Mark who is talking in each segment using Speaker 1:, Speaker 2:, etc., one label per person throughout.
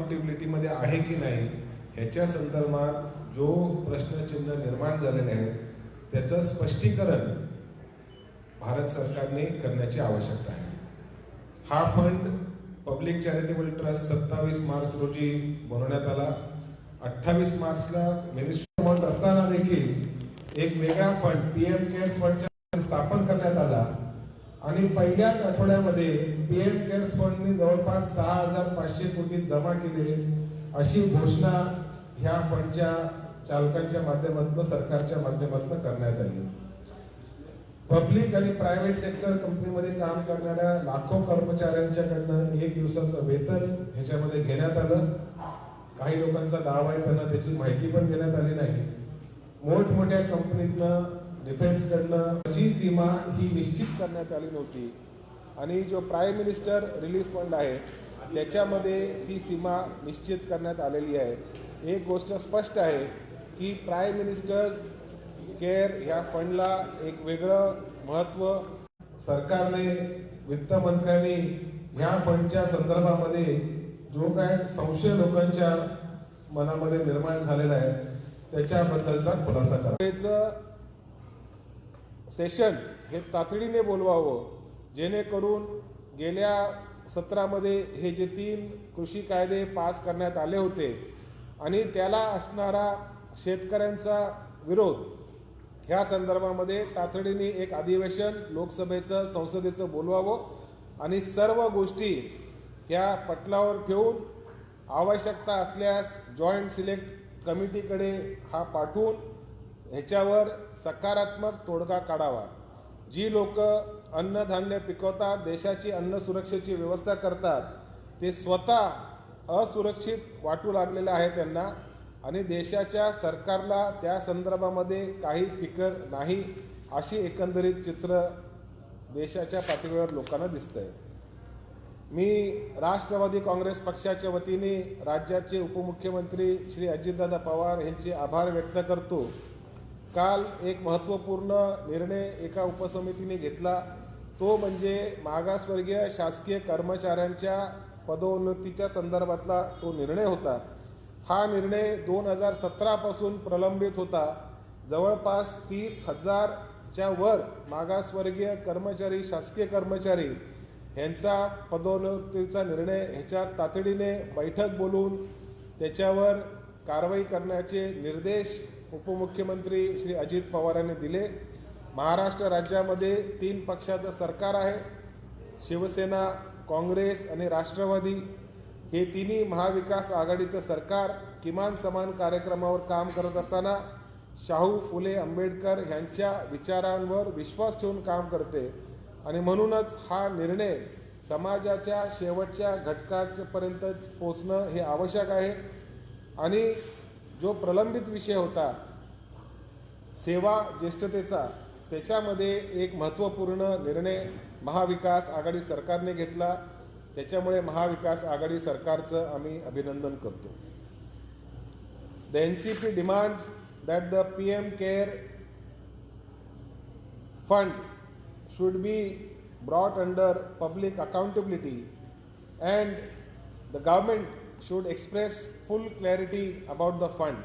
Speaker 1: अकाउंटेबिलिटीमध्ये आहे की नाही ह्याच्या संदर्भात जो प्रश्नचिन्ह निर्माण झालेले आहे त्याचं स्पष्टीकरण भारत सरकारने करण्याची आवश्यकता आहे. हा फंड पब्लिक चॅरिटेबल ट्रस्ट 27 मार्च रोजी बनवण्यात आला. 28 मार्चला मिनिस्ट्री अमाऊंट असताना देखील एक वेगळा फंड पीएम केअर्स फंडच्या स्थापन करण्यात आला आणि पहिल्याच आठवड्यामध्ये पीएम केअर्स फंडने जवळपास 6,500 कोटी जमा केले अशी घोषणा ह्या फंडच्या चालकांच्या माध्यमातून सरकारच्या माध्यमातून करण्यात आली. पब्लिक आणि प्रायव्हेट सेक्टर कंपनीमध्ये काम करणाऱ्या लाखो कर्मचाऱ्यांच्याकडनं 1 दिवसाचं वेतन ह्याच्यामध्ये घेण्यात आलं. काही लोकांचा दावा आहे त्यांना त्याची माहिती पण देण्यात आली नाही. मोठमोठ्या कंपनीतनं डिफेन्सकडनं जी सीमा ही निश्चित करण्यात आली नव्हती आणि जो प्राईम मिनिस्टर रिलीफ फंड आहे त्याच्यामध्ये ती सीमा निश्चित करण्यात आलेली आहे. एक गोष्ट स्पष्ट आहे की प्राईम मिनिस्टर्स केअर ह्या फंडला एक वेगळं महत्त्व सरकारने वित्तमंत्र्यांनी ह्या फंडच्या संदर्भामध्ये जो काय संशय लोकांच्या मनामध्ये निर्माण झालेला आहे त्याच्याबद्दलचा खुलासा करायचं. सेशन हे तातडीने बोलवावं जेणेकरून गेल्या सत्रामध्ये हे जे 3 कृषी कायदे पास करण्यात आले होते आणि त्याला असणारा शेतकऱ्यांचा विरोध ह्या संदर्भामध्ये तातडीने एक अधिवेशन लोकसभेचं संसदेचं बोलवावं आणि सर्व गोष्टी ह्या पटलावर ठेवून आवश्यकता असल्यास जॉईंट सिलेक्ट कमिटीकडे हा पाठवून ह्याच्यावर सकारात्मक तोडगा काढावा. जी लोक अन्नधान्य पिकवतात, देशाची अन्न सुरक्षेची व्यवस्था करतात, ते स्वतः असुरक्षित वाटू लागलेले आहे त्यांना आणि देशाच्या सरकारला त्या संदर्भामध्ये काही फिकर नाही अशी एकंदरीत चित्र देशाच्या पातळीवर लोकांना दिसतंय. मी राष्ट्रवादी काँग्रेस पक्षाच्या वतीने राज्याचे उपमुख्यमंत्री श्री अजितदादा पवार यांचे आभार व्यक्त करतो. काल एक महत्त्वपूर्ण निर्णय एका उपसमितीने घेतला तो म्हणजे मागासवर्गीय शासकीय कर्मचाऱ्यांच्या पदोन्नतीच्या संदर्भातला तो निर्णय होता. हा निर्णय 2017 पासून प्रलंबित होता. जवळपास 30,000च्या वर मागासवर्गीय कर्मचारी शासकीय कर्मचारी यांचा पदोन्नतीचा निर्णय ह्याच्यात तातडीने बैठक बोलवून त्याच्यावर कारवाई करण्याचे निर्देश उपमुख्यमंत्री श्री अजित पवार यांनी दिले. महाराष्ट्र राज्यामध्ये 3 पक्षाचं सरकार आहे. शिवसेना, काँग्रेस आणि राष्ट्रवादी हे तिन्ही महाविकास आघाडीचं सरकार किमान समान कार्यक्रमावर काम करत असताना शाहू फुले आंबेडकर यांच्या विचारांवर विश्वास ठेवून काम करते आणि म्हणूनच हा निर्णय समाजाच्या शेवटच्या घटकापर्यंत पोचणं हे आवश्यक आहे. आणि जो प्रलंबित विषय होता सेवा ज्येष्ठतेचा त्याच्यामध्ये एक महत्त्वपूर्ण निर्णय महाविकास आघाडी सरकारने घेतला. त्याच्यामुळे महाविकास आघाडी सरकारचं आम्ही अभिनंदन करतो. The NCP demands that the PM care fund should be brought under public accountability and the government should express full clarity about the fund.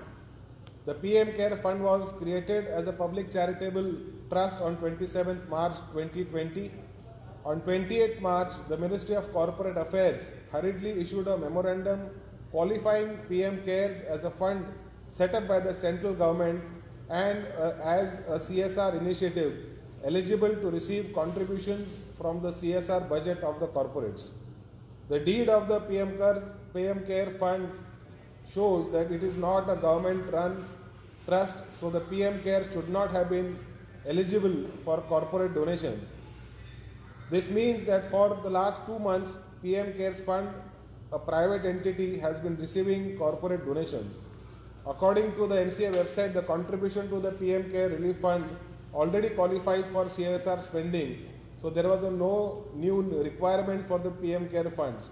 Speaker 1: The PM Care Fund was created as a public charitable trust on 27th March 2020. On 28th March, the Ministry of Corporate Affairs hurriedly issued a memorandum qualifying PM Cares as a fund set up by the central government and as a CSR initiative eligible to receive contributions from the CSR budget of the corporates. The deed of the PM Care Fund shows that it is not a government-run trust, so the PM Care should not have been eligible for corporate donations. This means that for the last 2 months, PM Cares Fund, a private entity, has been receiving corporate donations. According to the MCA website, the contribution to the PM Care Relief Fund already qualifies for CSR spending, so there was no new requirement for the PM Care funds.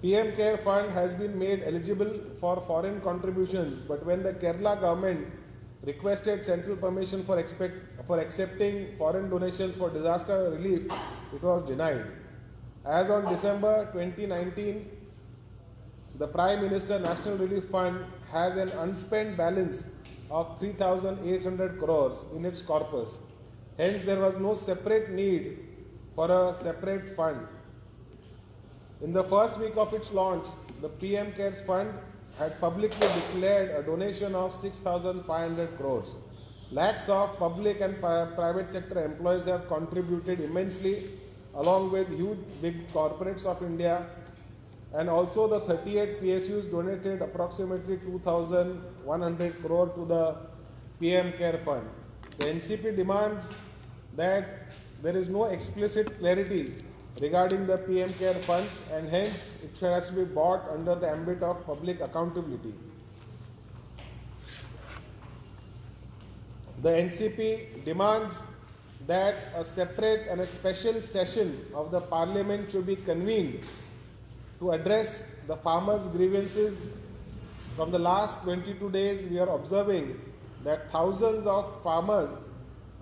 Speaker 1: PM Care Fund has been made eligible for foreign contributions, but when the Kerala government requested central permission for accepting foreign donations for disaster relief, it was denied. As on December 2019, the Prime Minister National Relief Fund has an unspent balance of 3,800 crores in its corpus. Hence, there was no separate need for a separate fund. In the first week of its launch, the PM CARES Fund had publicly declared a donation of 6,500 crores. Lakhs of public and private sector employees have contributed immensely, along with huge big corporates of India, and also the 38 PSUs donated approximately 2,100 crore to the PM CARE Fund. The NCP demands that there is no explicit clarity regarding the PM CARE funds, and hence it has to be brought under the ambit of public accountability. The NCP demands that a separate and a special session of the Parliament should be convened to address the farmers' grievances. From the last 22 days, we are observing that thousands of farmers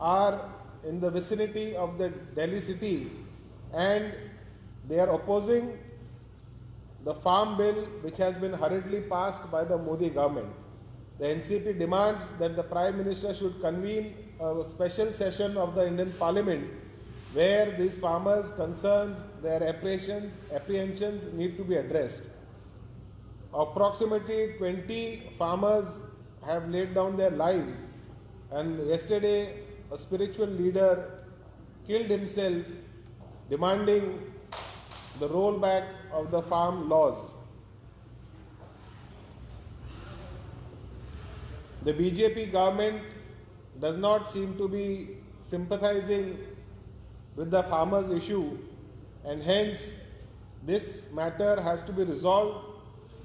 Speaker 1: are in the vicinity of the Delhi city, and they are opposing the farm bill which has been hurriedly passed by the Modi government. The NCP demands that the Prime Minister should convene a special session of the Indian Parliament where these farmers' concerns, their apprehensions need to be addressed. Approximately 20 farmers have laid down their lives, and yesterday a spiritual leader killed himself demanding the rollback of the farm laws. The BJP government does not seem to be sympathizing with the farmers' issue, and hence this matter has to be resolved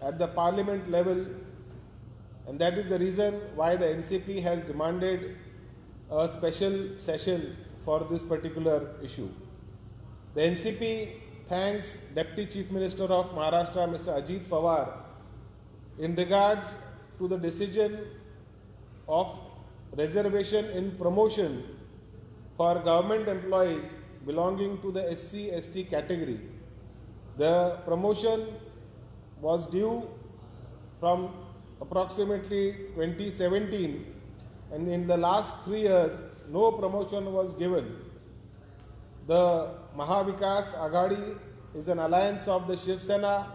Speaker 1: at the parliament level, and that is the reason why the NCP has demanded a special session for this particular issue. The NCP thanks Deputy Chief Minister of Maharashtra, Mr. Ajit Pawar, in regards to the decision of reservation in promotion for government employees belonging to the SC/ST category. The promotion was due from approximately 2017, and in the last 3 years, no promotion was given. The Mahavikas Aghadi is an alliance of the Shiv Sena,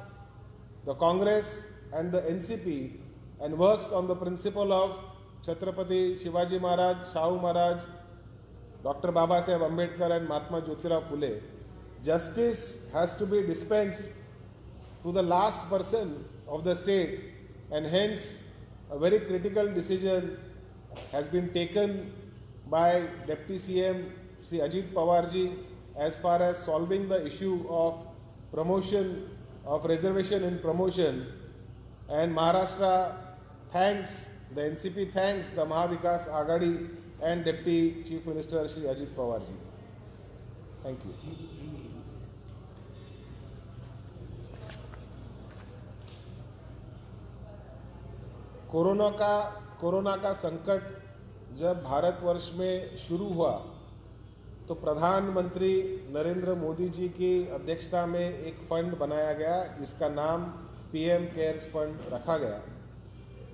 Speaker 1: the Congress and the NCP, and works on the principle of Chhatrapati Shivaji Maharaj, Shahu Maharaj, Dr. Babasaheb Ambedkar and Mahatma Jyotirao Phule. Justice has to be dispensed to the last person of the state, and hence a very critical decision has been taken by Deputy CM Shri Ajit Pawarji as far as solving the issue of promotion, of reservation in promotion. And Maharashtra thanks, the NCP thanks the Mahavikas Aghadi and Deputy Chief Minister Shri Ajit Pawarji. Thank you. Corona का संकट जब भारतवर्ष में शुरू हुआ तो प्रधानमंत्री नरेंद्र मोदी जी की अध्यक्षता में एक फंड बनाया गया जिसका नाम पीएम केयर्स फंड रखा गया।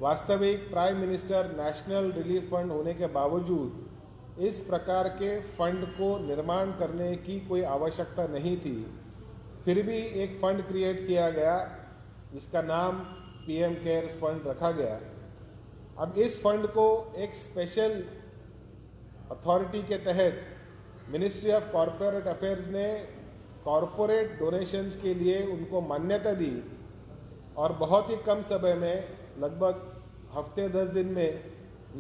Speaker 1: वास्तविक prime minister national relief fund होने के बावजूद इस प्रकार के फंड को निर्माण करने की कोई आवश्यकता नहीं थी, फिर भी एक फंड क्रिएट किया गया जिसका नाम पीएम केयर्स फंड रखा गया। अब इस फंड को एक स्पेशल अथॉरिटी के तहत मिनिस्ट्री ऑफ कॉरपोरेट अफेयर्स ने कॉरपोरेट डोनेशंस के लिए उनको मान्यता दी, और बहुत ही कम समय में लगभग हफ्ते 10 दिन में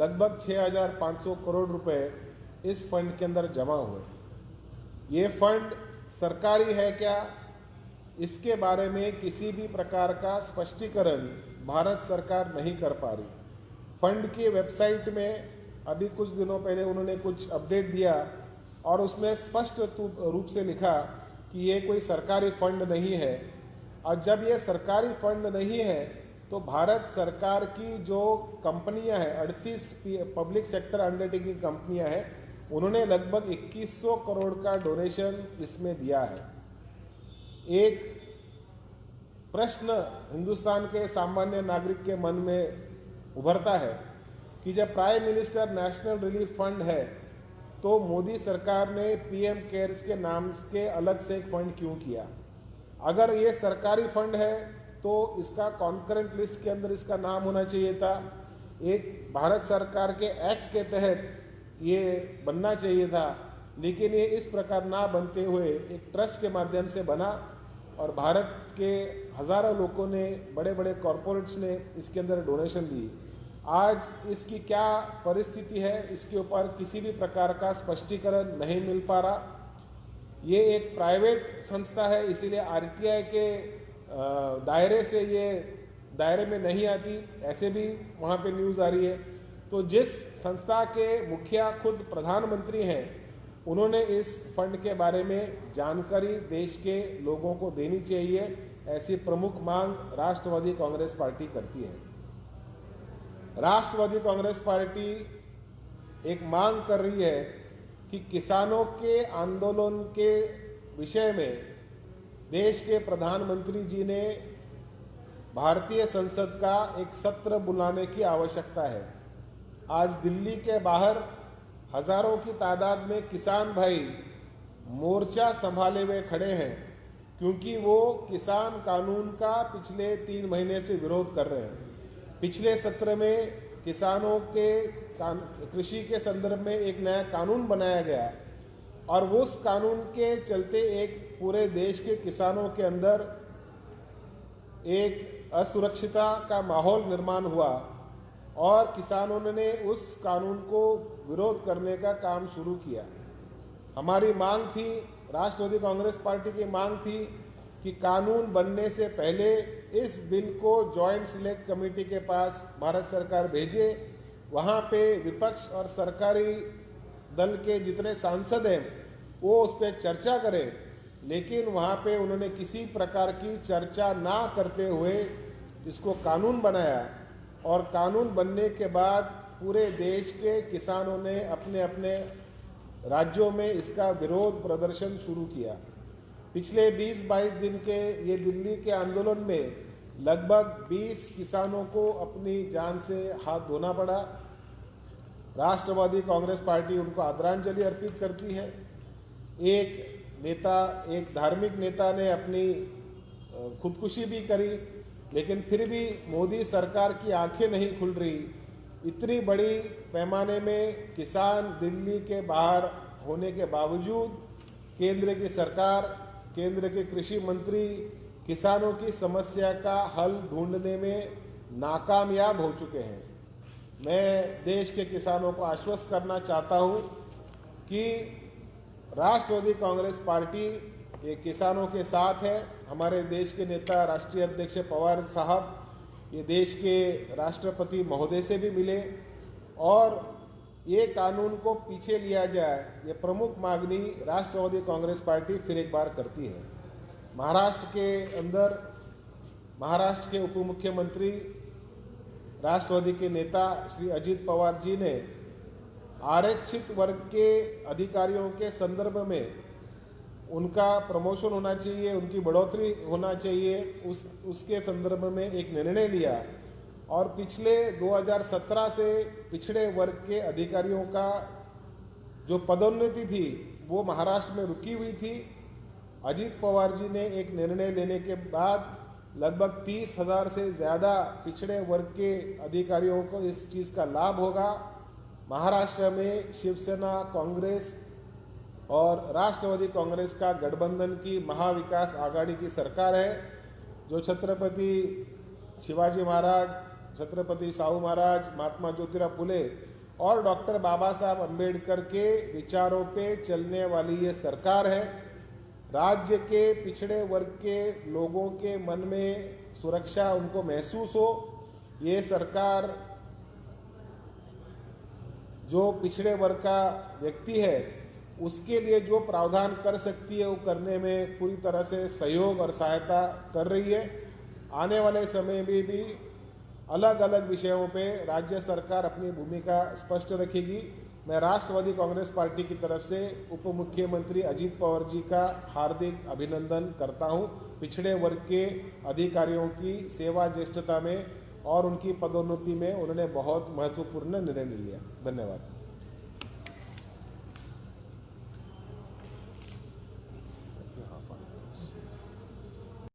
Speaker 1: लगभग 6,500 करोड़ रुपए इस फंड के अंदर जमा हुए। ये फंड सरकारी है क्या, इसके बारे में किसी भी प्रकार का स्पष्टीकरण भारत सरकार नहीं कर पा रही। फंड की वेबसाइट में अभी कुछ दिनों पहले उन्होंने कुछ अपडेट दिया और उसमें स्पष्ट रूप से लिखा कि ये कोई सरकारी फंड नहीं है, और जब ये सरकारी फंड नहीं है तो भारत सरकार की जो कंपनियां हैं, 38 पब्लिक सेक्टर अंडरटेकिंग कंपनियां हैं, उन्होंने लगभग 2100 करोड़ का डोनेशन इसमें दिया है। एक प्रश्न हिंदुस्तान के सामान्य नागरिक के मन में उभरता है कि जब prime minister national relief fund है तो मोदी सरकार ने पीएम केयर्स के नाम के अलग से एक फंड क्यों किया? अगर ये सरकारी फंड है तो इसका कॉन्करेंट लिस्ट के अंदर इसका नाम होना चाहिए था। एक भारत सरकार के एक्ट के तहत ये बनना चाहिए था, लेकिन ये इस प्रकार ना बनते हुए एक ट्रस्ट के माध्यम से बना और भारत के हज़ारों लोगों ने, बड़े बड़े कॉरपोरेट्स ने इसके अंदर डोनेशन दी। आज इसकी क्या परिस्थिति है, इसके ऊपर किसी भी प्रकार का स्पष्टीकरण नहीं मिल पा रहा। ये एक प्राइवेट संस्था है, इसीलिए आरटीआई के दायरे से ये दायरे में नहीं आती, ऐसे भी वहाँ पे न्यूज़ आ रही है। तो जिस संस्था के मुखिया खुद प्रधानमंत्री हैं, उन्होंने इस फंड के बारे में जानकारी देश के लोगों को देनी चाहिए, ऐसी प्रमुख मांग राष्ट्रवादी कांग्रेस पार्टी करती है। राष्ट्रवादी कांग्रेस पार्टी एक मांग कर रही है कि किसानों के आंदोलन के विषय में देश के प्रधानमंत्री जी ने भारतीय संसद का एक सत्र बुलाने की आवश्यकता है। आज दिल्ली के बाहर हजारों की तादाद में किसान भाई मोर्चा संभाले हुए खड़े हैं, क्योंकि वो किसान कानून का पिछले 3 महीने से विरोध कर रहे हैं। पिछले सत्र में किसानों के कृषि के संदर्भ में एक नया कानून बनाया गया और उस कानून के चलते एक पूरे देश के किसानों के अंदर एक असुरक्षितता का माहौल निर्माण हुआ और किसानों ने उस कानून को विरोध करने का काम शुरू किया। हमारी मांग थी, राष्ट्रवादी कांग्रेस पार्टी की मांग थी कि कानून बनने से पहले इस बिल को जॉइंट सिलेक्ट कमेटी के पास भारत सरकार भेजे, वहाँ पे विपक्ष और सरकारी दल के जितने सांसद हैं वो उस पर चर्चा करें, लेकिन वहाँ पे उन्होंने किसी प्रकार की चर्चा ना करते हुए इसको कानून बनाया और कानून बनने के बाद पूरे देश के किसानों ने अपने अपने राज्यों में इसका विरोध प्रदर्शन शुरू किया। पिछले 20-22 दिन के ये दिल्ली के आंदोलन में लगभग 20 किसानों को अपनी जान से हाथ धोना पड़ा। राष्ट्रवादी कांग्रेस पार्टी उनको आदरांजलि अर्पित करती है। एक धार्मिक नेता ने अपनी खुदकुशी भी करी, लेकिन फिर भी मोदी सरकार की आंखें नहीं खुल रही। इतनी बड़ी पैमाने में किसान दिल्ली के बाहर होने के बावजूद केंद्र की सरकार, केंद्र के कृषि मंत्री किसानों की समस्या का हल ढूंढने में नाकामयाब हो चुके हैं। मैं देश के किसानों को आश्वस्त करना चाहता हूं कि राष्ट्रवादी कांग्रेस पार्टी ये किसानों के साथ है। हमारे देश के नेता राष्ट्रीय अध्यक्ष पवार साहब ये देश के राष्ट्रपति महोदय से भी मिले और ये कानून को पीछे लिया जाए, ये प्रमुख मांगनी राष्ट्रवादी कांग्रेस पार्टी फिर एक बार करती है। महाराष्ट्र के उप मुख्यमंत्री राष्ट्रवादी के नेता श्री अजित पवार जी ने आरक्षित वर्ग के अधिकारियों के संदर्भ में उनका प्रमोशन होना चाहिए, उनकी बढ़ोतरी होना चाहिए, उसके संदर्भ में एक निर्णय लिया और पिछले 2017 से पिछड़े वर्ग के अधिकारियों का जो पदोन्नति थी वो महाराष्ट्र में रुकी हुई थी। अजित पवार जी ने एक निर्णय लेने के बाद लगभग 30,000 से ज़्यादा पिछड़े वर्ग के अधिकारियों को इस चीज़ का लाभ होगा। महाराष्ट्र में शिवसेना, कांग्रेस और राष्ट्रवादी कांग्रेस का गठबंधन की महाविकास आघाड़ी की सरकार है, जो छत्रपति शिवाजी महाराज, छत्रपति साहू महाराज, महात्मा ज्योतिराव फुले और डॉक्टर बाबा साहब अम्बेडकर के विचारों पे चलने वाली ये सरकार है। राज्य के पिछड़े वर्ग के लोगों के मन में सुरक्षा उनको महसूस हो, ये सरकार जो पिछड़े वर्ग का व्यक्ति है उसके लिए जो प्रावधान कर सकती है वो करने में पूरी तरह से सहयोग और सहायता कर रही है। आने वाले समय में भी अलग अलग विषयों पे राज्य सरकार अपनी भूमिका स्पष्ट रखेगी। मैं राष्ट्रवादी कांग्रेस पार्टी की तरफ से उप मुख्यमंत्री अजीत पवार जी का हार्दिक अभिनंदन करता हूं। पिछड़े वर्ग के अधिकारियों की सेवा ज्येष्ठता में और उनकी पदोन्नति में उन्होंने बहुत महत्वपूर्ण निर्णय लिया। धन्यवाद।